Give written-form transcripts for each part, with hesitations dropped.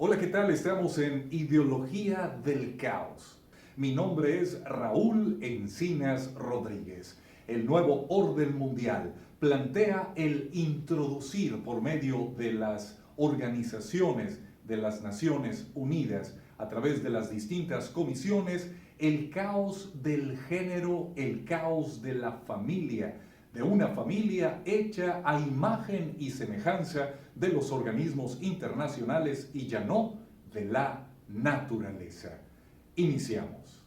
Hola, ¿qué tal? Estamos en Ideología del Caos. Mi nombre es Raúl Encinas Rodríguez. El nuevo orden mundial plantea el introducir por medio de las organizaciones de las Naciones Unidas, a través de las distintas comisiones, el caos del género, el caos de la familia, de una familia hecha a imagen y semejanza de los organismos internacionales y ya no de la naturaleza. Iniciamos.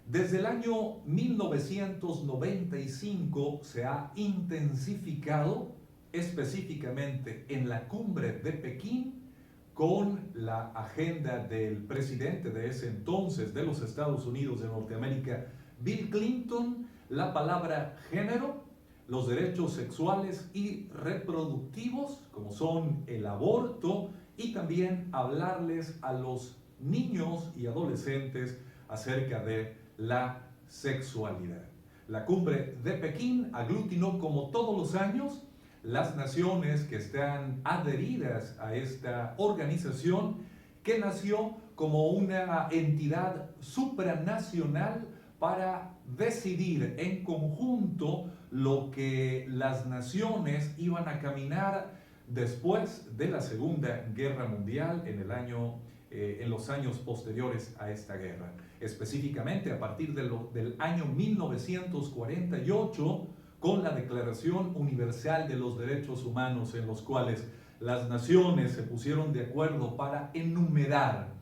Desde el año 1995 se ha intensificado, específicamente en la cumbre de Pekín, con la agenda del presidente de ese entonces de los Estados Unidos de Norteamérica, Bill Clinton, la palabra género, los derechos sexuales y reproductivos, como son el aborto, y también hablarles a los niños y adolescentes acerca de la sexualidad. La cumbre de Pekín aglutinó, como todos los años, las naciones que están adheridas a esta organización, que nació como una entidad supranacional para decidir en conjunto lo que las naciones iban a caminar después de la Segunda Guerra Mundial en los años posteriores a esta guerra. Específicamente a partir del año 1948, con la Declaración Universal de los Derechos Humanos, en los cuales las naciones se pusieron de acuerdo para enumerar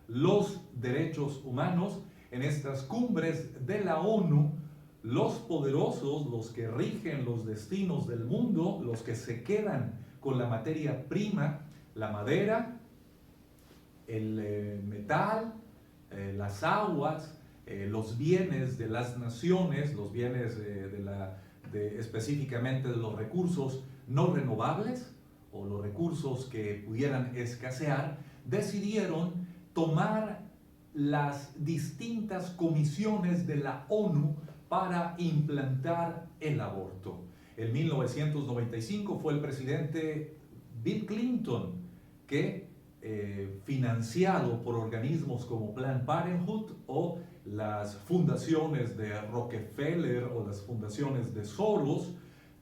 los derechos humanos. En estas cumbres de la ONU, los poderosos, los que rigen los destinos del mundo, los que se quedan con la materia prima, la madera, el metal, las aguas, los bienes de las naciones, los bienes específicamente de los recursos no renovables o los recursos que pudieran escasear, decidieron tomar las distintas comisiones de la ONU para implantar el aborto. En 1995 fue el presidente Bill Clinton que, financiado por organismos como Planned Parenthood o las fundaciones de Rockefeller o las fundaciones de Soros,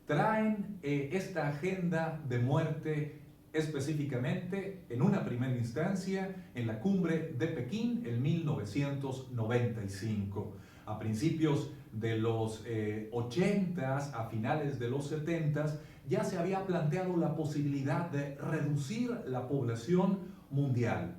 traen esta agenda de muerte específicamente en una primera instancia en la cumbre de Pekín en 1995. A principios de los 80s, a finales de los 70s, ya se había planteado la posibilidad de reducir la población mundial.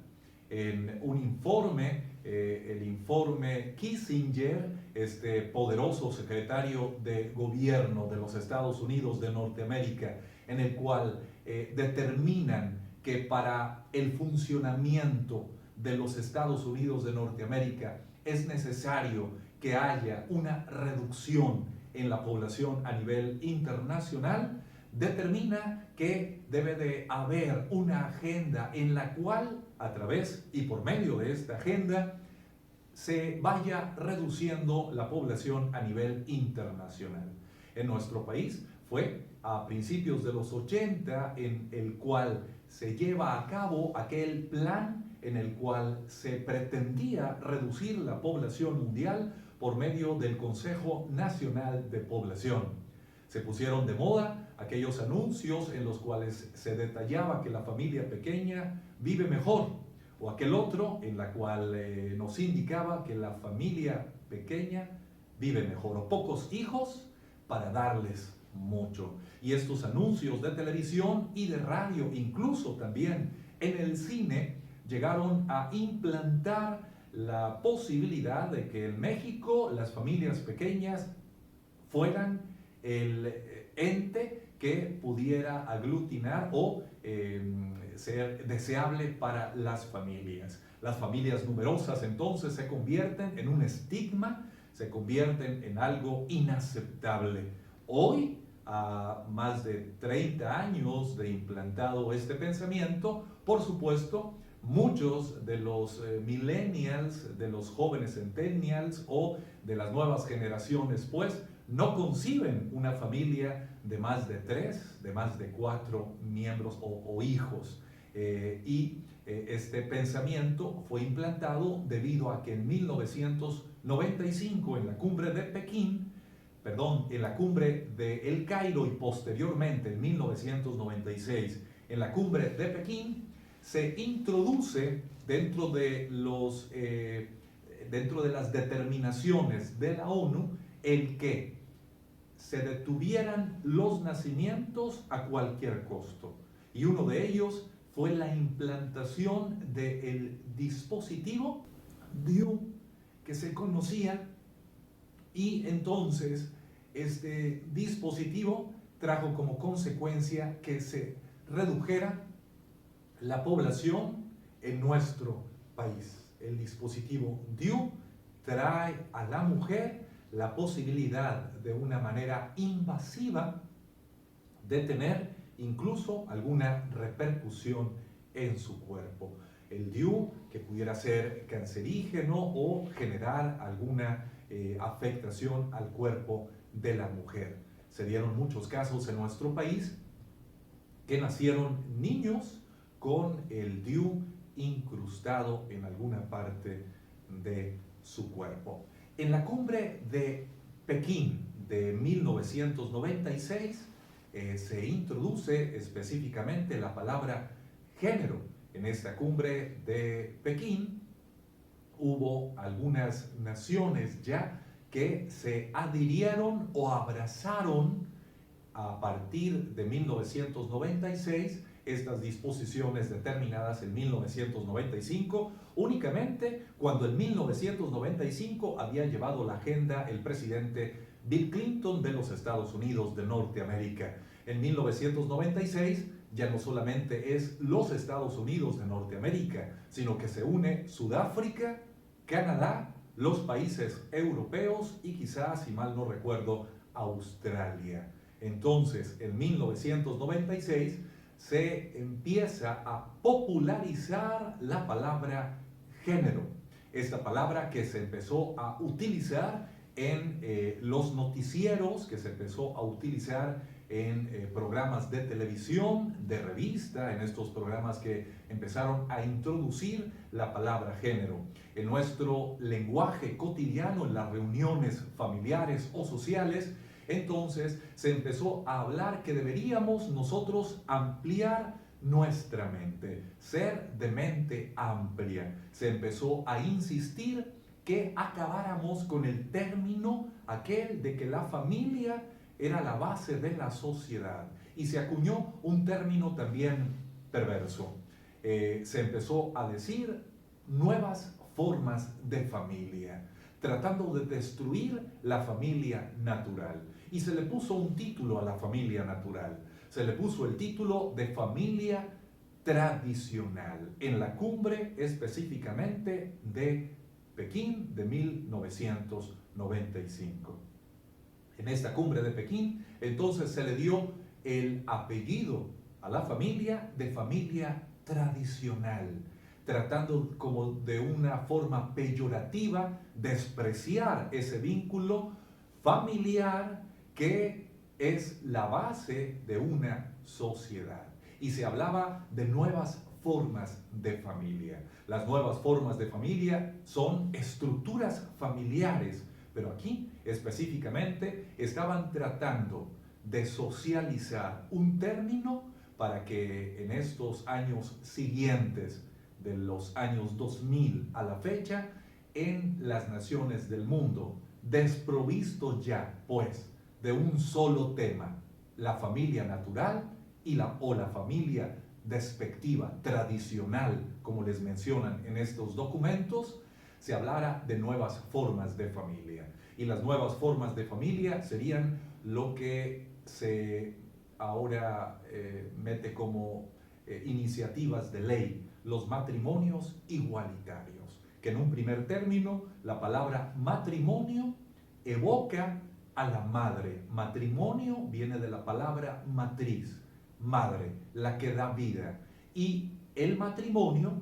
En un informe, el informe Kissinger, este poderoso secretario de gobierno de los Estados Unidos de Norteamérica, en el cual determinan que para el funcionamiento de los Estados Unidos de Norteamérica es necesario que haya una reducción en la población a nivel internacional, determina que debe de haber una agenda en la cual, a través y por medio de esta agenda, se vaya reduciendo la población a nivel internacional. En nuestro país fue a principios de los 80 en el cual se lleva a cabo aquel plan en el cual se pretendía reducir la población mundial por medio del Consejo Nacional de Población. Se pusieron de moda aquellos anuncios en los cuales se detallaba que la familia pequeña vive mejor, o aquel otro en la cual nos indicaba que la familia pequeña vive mejor, o pocos hijos para darles mucho. Y estos anuncios de televisión y de radio, incluso también en el cine, llegaron a implantar la posibilidad de que en México las familias pequeñas fueran el ente que pudiera aglutinar o ser deseable para las familias. Las familias numerosas entonces se convierten en un estigma, se convierten en algo inaceptable. Hoy, a más de 30 años de implantado este pensamiento, por supuesto, muchos de los millennials, de los jóvenes centennials o de las nuevas generaciones, pues, no conciben una familia de más de 3, de más de 4 miembros o hijos. Este pensamiento fue implantado debido a que en 1995, en la cumbre de Pekín, en la cumbre de El Cairo y posteriormente en 1996, en la cumbre de Pekín, se introduce dentro de las determinaciones de la ONU el que se detuvieran los nacimientos a cualquier costo. Y uno de ellos fue la implantación del dispositivo DIU que se conocía, y entonces este dispositivo trajo como consecuencia que se redujera la población en nuestro país. El dispositivo DIU trae a la mujer la posibilidad de una manera invasiva de tener incluso alguna repercusión en su cuerpo. El DIU que pudiera ser cancerígeno o generar alguna afectación al cuerpo de la mujer. Se dieron muchos casos en nuestro país que nacieron niños con el DIU incrustado en alguna parte de su cuerpo. En la cumbre de Pekín de 1996 se introduce específicamente la palabra género. En esta cumbre de Pekín hubo algunas naciones ya que se adhirieron o abrazaron a partir de 1996 estas disposiciones determinadas en 1995, únicamente cuando en 1995 había llevado la agenda el presidente Bill Clinton de los Estados Unidos de Norteamérica. En 1996 ya no solamente es los Estados Unidos de Norteamérica, sino que se une Sudáfrica, Canadá, los países europeos y quizás, si mal no recuerdo, Australia. Entonces, en 1996 se empieza a popularizar la palabra género. Esta palabra que se empezó a utilizar en los noticieros, que se empezó a utilizar en programas de televisión, de revista, en estos programas que empezaron a introducir la palabra género. En nuestro lenguaje cotidiano, en las reuniones familiares o sociales, entonces se empezó a hablar que deberíamos nosotros ampliar nuestra mente, ser de mente amplia. Se empezó a insistir que acabáramos con el término aquel de que la familia era la base de la sociedad, y se acuñó un término también perverso. Se empezó a decir nuevas formas de familia, tratando de destruir la familia natural. Y se le puso un título a la familia natural. Se le puso el título de familia tradicional, en la cumbre específicamente de Pekín de 1995. En esta cumbre de Pekín, entonces se le dio el apellido a la familia de familia tradicional, tratando como de una forma peyorativa despreciar ese vínculo familiar que es la base de una sociedad. Y se hablaba de nuevas formas de familia. Las nuevas formas de familia son estructuras familiares, pero aquí específicamente estaban tratando de socializar un término para que en estos años siguientes de los años 2000 a la fecha en las naciones del mundo, desprovisto ya, pues, de un solo tema, la familia natural o la familia despectiva, tradicional, como les mencionan en estos documentos, se hablara de nuevas formas de familia. Y las nuevas formas de familia serían lo que se ahora mete como iniciativas de ley, los matrimonios igualitarios, que en un primer término la palabra matrimonio evoca a la madre. Matrimonio viene de la palabra matriz, madre, la que da vida. Y el matrimonio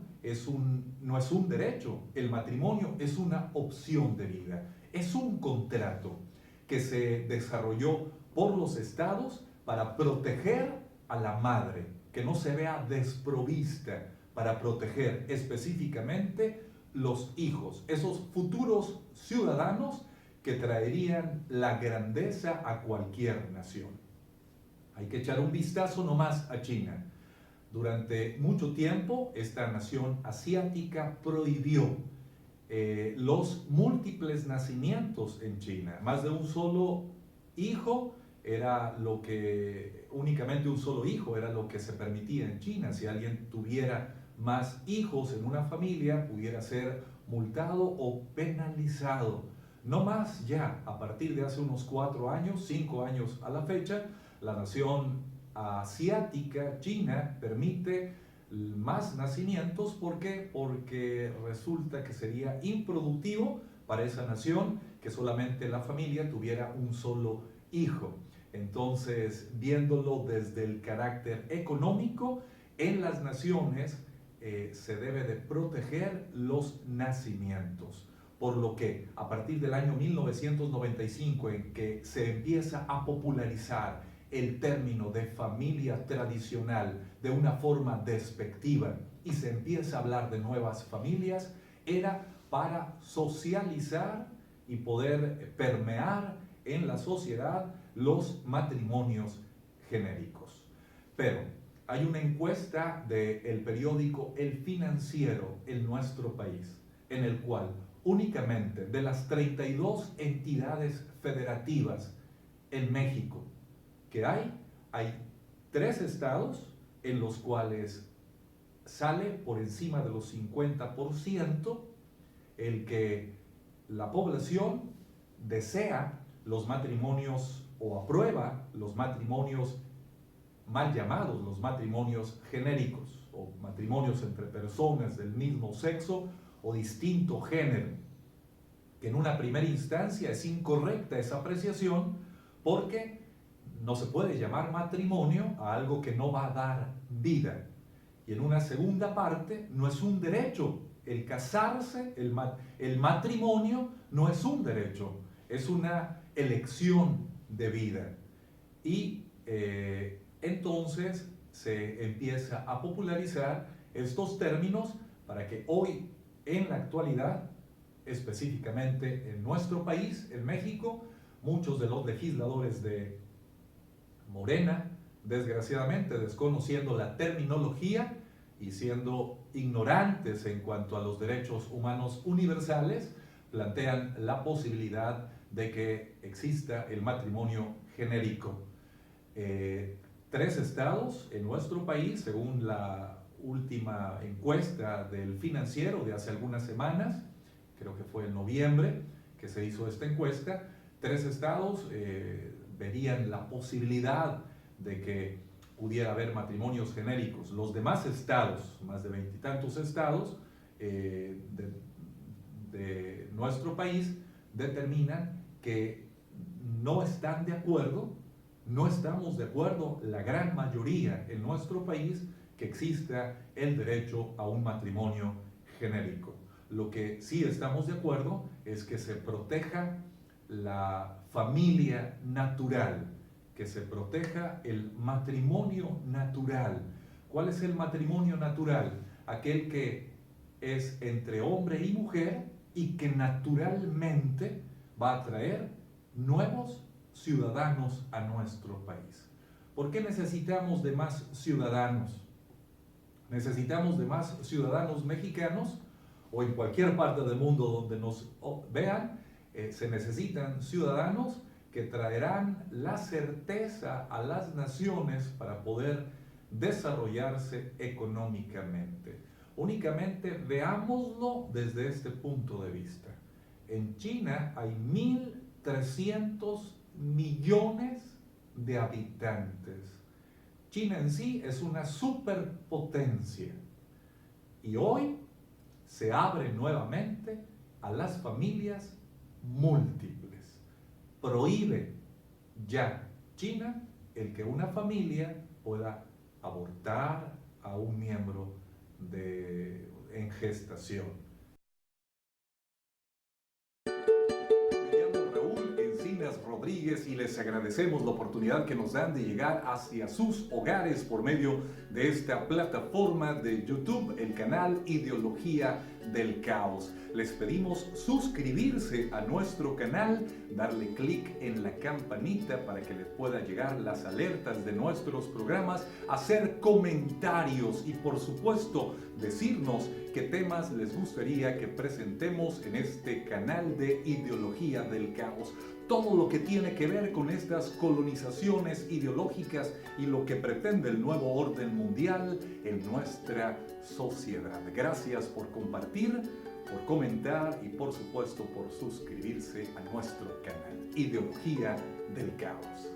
no es un derecho, el matrimonio es una opción de vida, es un contrato que se desarrolló por los estados para proteger a la madre, que no se vea desprovista, para proteger específicamente los hijos, esos futuros ciudadanos que traerían la grandeza a cualquier nación. Hay que echar un vistazo nomás a China. Durante mucho tiempo, esta nación asiática prohibió los múltiples nacimientos en China. Más de un solo hijo era lo que, únicamente un solo hijo era lo que se permitía en China. Si alguien tuviera más hijos en una familia, pudiera ser multado o penalizado. No más ya, a partir de hace unos 4 años, 5 años a la fecha, la nación asiática, China, permite más nacimientos. ¿Por qué? Porque resulta que sería improductivo para esa nación que solamente la familia tuviera un solo hijo. Entonces, viéndolo desde el carácter económico, en las naciones se debe de proteger los nacimientos. Por lo que a partir del año 1995, en que se empieza a popularizar el término de familia tradicional de una forma despectiva y se empieza a hablar de nuevas familias, era para socializar y poder permear en la sociedad los matrimonios genéricos. Pero hay una encuesta del periódico El Financiero en nuestro país, en el cual únicamente de las 32 entidades federativas en México que hay 3 estados en los cuales sale por encima de los 50% el que la población desea los matrimonios o aprueba los matrimonios mal llamados, los matrimonios genéricos o matrimonios entre personas del mismo sexo o distinto género, que en una primera instancia es incorrecta esa apreciación porque no se puede llamar matrimonio a algo que no va a dar vida. Y en una segunda parte, no es un derecho. El casarse, el matrimonio, no es un derecho, es una elección de vida. Y entonces se empieza a popularizar estos términos para que hoy, en la actualidad, específicamente en nuestro país, en México, muchos de los legisladores de Morena, desgraciadamente desconociendo la terminología y siendo ignorantes en cuanto a los derechos humanos universales, plantean la posibilidad de que exista el matrimonio genérico. 3 estados en nuestro país, según la última encuesta del Financiero de hace algunas semanas, creo que fue en noviembre que se hizo esta encuesta, 3 estados verían la posibilidad de que pudiera haber matrimonios genéricos. Los demás estados, más de 20 y tantos estados de nuestro país, determinan que no están de acuerdo, no estamos de acuerdo la gran mayoría en nuestro país que exista el derecho a un matrimonio genérico. Lo que sí estamos de acuerdo es que se proteja la familia natural, que se proteja el matrimonio natural. ¿Cuál es el matrimonio natural? Aquel que es entre hombre y mujer y que naturalmente va a traer nuevos ciudadanos a nuestro país. ¿Por qué necesitamos de más ciudadanos? Necesitamos de más ciudadanos mexicanos o en cualquier parte del mundo donde nos vean. Se necesitan ciudadanos que traerán la certeza a las naciones para poder desarrollarse económicamente. Únicamente veámoslo desde este punto de vista. En China hay 1.300 millones de habitantes. China en sí es una superpotencia y hoy se abre nuevamente a las familias múltiples. Prohíbe ya China el que una familia pueda abortar a un miembro en gestación. Rodríguez y les agradecemos la oportunidad que nos dan de llegar hacia sus hogares por medio de esta plataforma de YouTube, el canal Ideología del Caos. Les pedimos suscribirse a nuestro canal, darle clic en la campanita para que les pueda llegar las alertas de nuestros programas, hacer comentarios y por supuesto decirnos qué temas les gustaría que presentemos en este canal de Ideología del Caos. Todo lo que tiene que ver con estas colonizaciones ideológicas y lo que pretende el nuevo orden mundial en nuestra sociedad. Gracias por compartir, por comentar y por supuesto por suscribirse a nuestro canal Ideología del Caos.